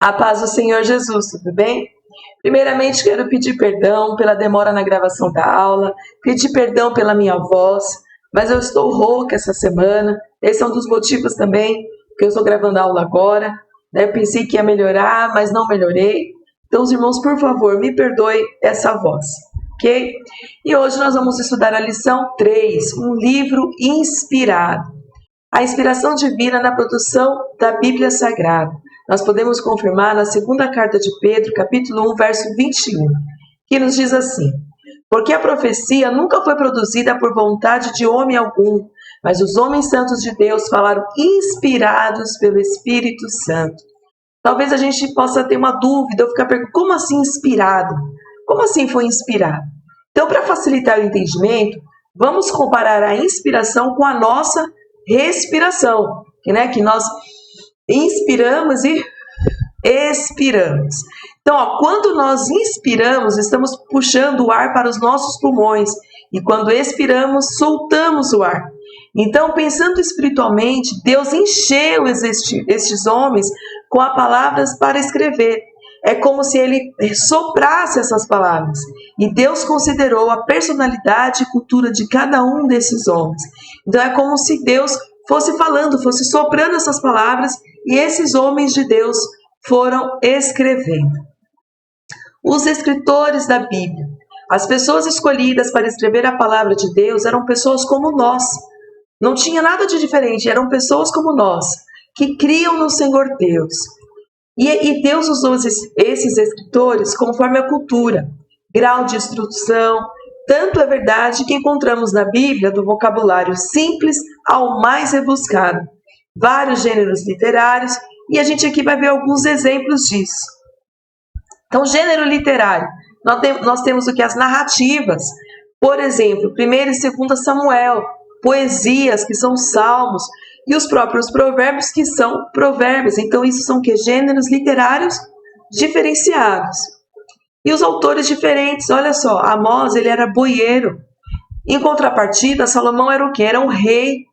A paz do Senhor Jesus, tudo bem? Primeiramente, quero pedir perdão pela demora na gravação da aula, pedir perdão pela minha voz, mas eu estou rouca essa semana. Esse é um dos motivos também que eu estou gravando a aula agora. Eu pensei que ia melhorar, mas não melhorei. Então, os irmãos, por favor, me perdoem essa voz, ok? E hoje nós vamos estudar a lição 3, um livro inspirado. A inspiração divina na produção da Bíblia Sagrada. Nós podemos confirmar na segunda carta de Pedro, capítulo 1, verso 21, que nos diz assim: porque a profecia nunca foi produzida por vontade de homem algum, mas os homens santos de Deus falaram inspirados pelo Espírito Santo. Talvez a gente possa ter uma dúvida ou ficar perguntando, como assim inspirado? Como assim foi inspirado? Então, para facilitar o entendimento, vamos comparar a inspiração com a nossa respiração, que nós inspiramos e expiramos. Então, quando nós inspiramos, estamos puxando o ar para os nossos pulmões, e quando expiramos, soltamos o ar. Então, pensando espiritualmente, Deus encheu estes homens com as palavras para escrever. É como se ele soprasse essas palavras. E Deus considerou a personalidade e cultura de cada um desses homens. Então, é como se Deus fosse falando, fosse soprando essas palavras, e esses homens de Deus foram escrevendo. Os escritores da Bíblia, as pessoas escolhidas para escrever a palavra de Deus, eram pessoas como nós. Não tinha nada de diferente, eram pessoas como nós, que criam no Senhor Deus. E Deus usou esses escritores conforme a cultura, grau de instrução. Tanto é verdade que encontramos na Bíblia, do vocabulário simples ao mais rebuscado, vários gêneros literários, e a gente aqui vai ver alguns exemplos disso. Então, gênero literário, nós temos o que? As narrativas, por exemplo, 1 e 2 Samuel, poesias, que são salmos, e os próprios provérbios, que são provérbios. Então, isso são que? Gêneros literários diferenciados. E os autores diferentes, olha só, Amós, ele era boieiro. Em contrapartida, Salomão era o quê? Era um rei.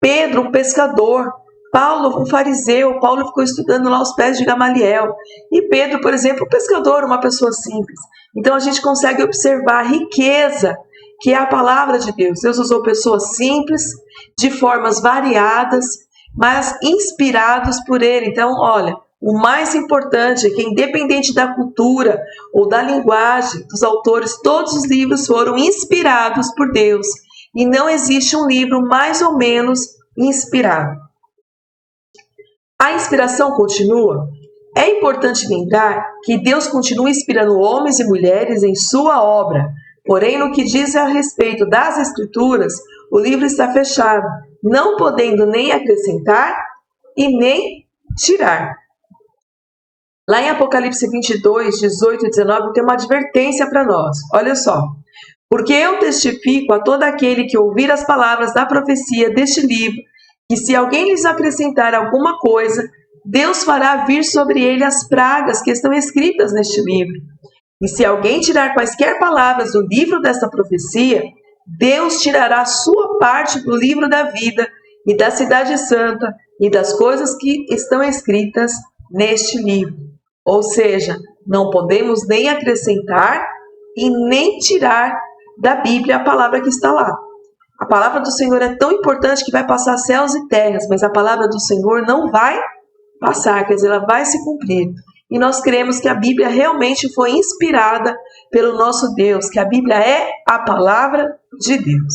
Pedro, um pescador. Paulo, um fariseu. Paulo ficou estudando lá aos pés de Gamaliel. E Pedro, por exemplo, um pescador, uma pessoa simples. Então, a gente consegue observar a riqueza que é a palavra de Deus. Deus usou pessoas simples, de formas variadas, mas inspirados por Ele. Então, olha, o mais importante é que, independente da cultura ou da linguagem dos autores, todos os livros foram inspirados por Deus. E não existe um livro mais ou menos inspirado. A inspiração continua. É importante lembrar que Deus continua inspirando homens e mulheres em sua obra. Porém, no que diz a respeito das Escrituras, o livro está fechado, não podendo nem acrescentar e nem tirar. Lá em Apocalipse 22, 18 e 19, tem uma advertência para nós. Olha só. Porque eu testifico a todo aquele que ouvir as palavras da profecia deste livro, que se alguém lhes acrescentar alguma coisa, Deus fará vir sobre ele as pragas que estão escritas neste livro. E se alguém tirar quaisquer palavras do livro desta profecia, Deus tirará a sua parte do livro da vida e da cidade santa e das coisas que estão escritas neste livro. Ou seja, não podemos nem acrescentar e nem tirar da Bíblia a palavra que está lá. A palavra do Senhor é tão importante que vai passar céus e terras, mas a palavra do Senhor não vai passar, quer dizer, ela vai se cumprir. E nós cremos que a Bíblia realmente foi inspirada pelo nosso Deus, que a Bíblia é a palavra de Deus.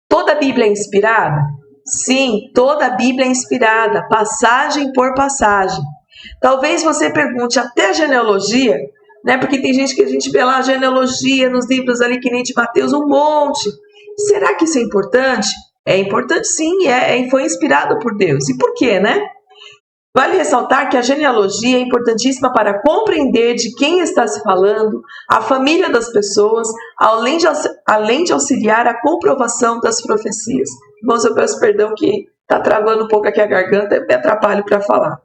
Toda a Bíblia é inspirada? Sim, toda a Bíblia é inspirada, passagem por passagem. Talvez você pergunte até a genealogia, porque tem gente que a gente vê lá a genealogia nos livros ali que nem de Mateus, um monte. Será que isso é importante? É importante sim, foi inspirado por Deus. E por quê, Vale ressaltar que a genealogia é importantíssima para compreender de quem está se falando, a família das pessoas, além de auxiliar a comprovação das profecias. Irmãos, eu peço perdão que está travando um pouco aqui a garganta e me atrapalho para falar.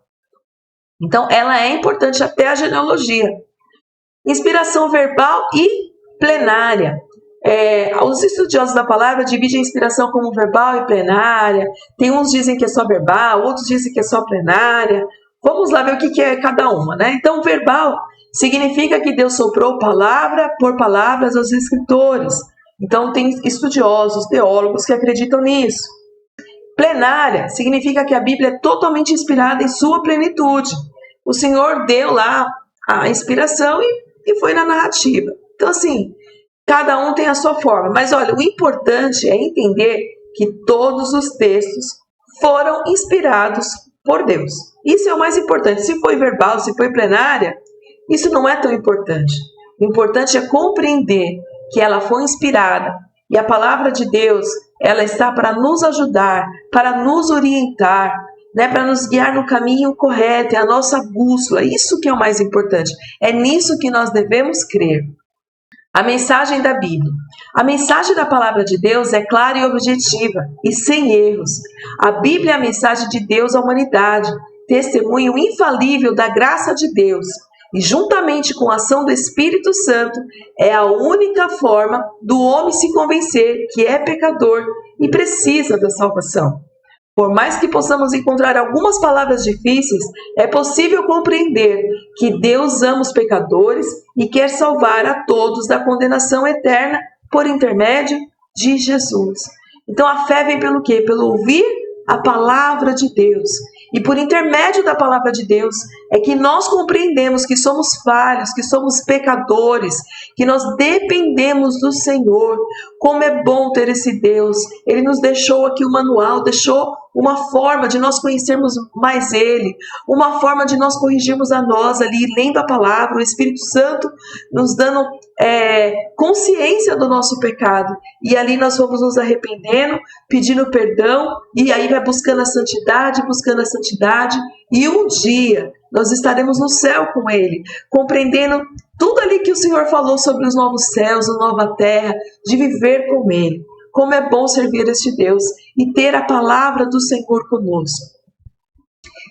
Então, ela é importante até a genealogia. Inspiração verbal e plenária. Os estudiosos da palavra dividem a inspiração como verbal e plenária. Tem uns que dizem que é só verbal, outros dizem que é só plenária. Vamos lá ver o que é cada uma, né? Então, verbal significa que Deus soprou palavra por palavras aos escritores. Então, tem estudiosos, teólogos que acreditam nisso. Plenária significa que a Bíblia é totalmente inspirada em sua plenitude. O Senhor deu lá a inspiração e foi na narrativa. Então, assim, cada um tem a sua forma. Mas, olha, o importante é entender que todos os textos foram inspirados por Deus. Isso é o mais importante. Se foi verbal, se foi plenária, isso não é tão importante. O importante é compreender que ela foi inspirada e a palavra de Deus, ela está para nos ajudar, para nos orientar, né, para nos guiar no caminho correto, é a nossa bússola. Isso que é o mais importante. É nisso que nós devemos crer. A mensagem da Bíblia. A mensagem da palavra de Deus é clara e objetiva e sem erros. A Bíblia é a mensagem de Deus à humanidade, testemunho infalível da graça de Deus. E juntamente com a ação do Espírito Santo, é a única forma do homem se convencer que é pecador e precisa da salvação. Por mais que possamos encontrar algumas palavras difíceis, é possível compreender que Deus ama os pecadores e quer salvar a todos da condenação eterna por intermédio de Jesus. Então a fé vem pelo quê? Pelo ouvir a palavra de Deus. E por intermédio da palavra de Deus é que nós compreendemos que somos falhos, que somos pecadores, que nós dependemos do Senhor. Como é bom ter esse Deus. Ele nos deixou aqui o manual, deixou uma forma de nós conhecermos mais Ele, uma forma de nós corrigirmos a nós ali, lendo a palavra, o Espírito Santo nos dando consciência do nosso pecado. E ali nós vamos nos arrependendo, pedindo perdão, e aí vai buscando a santidade, e um dia nós estaremos no céu com Ele, compreendendo tudo ali que o Senhor falou sobre os novos céus, a nova terra, de viver com Ele. Como é bom servir este Deus e ter a palavra do Senhor conosco.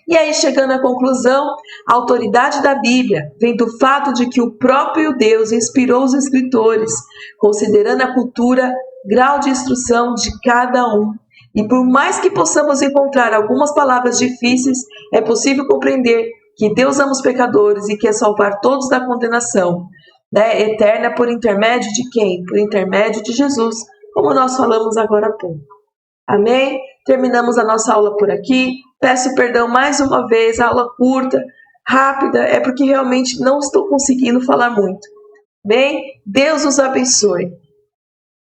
E aí, chegando à conclusão, a autoridade da Bíblia vem do fato de que o próprio Deus inspirou os escritores, considerando a cultura, grau de instrução de cada um. E por mais que possamos encontrar algumas palavras difíceis, é possível compreender que Deus ama os pecadores e quer salvar todos da condenação, né, eterna por intermédio de quem? Por intermédio de Jesus, como nós falamos agora há pouco. Amém? Terminamos a nossa aula por aqui. Peço perdão mais uma vez, a aula curta, rápida, é porque realmente não estou conseguindo falar muito. Bem, Deus os abençoe.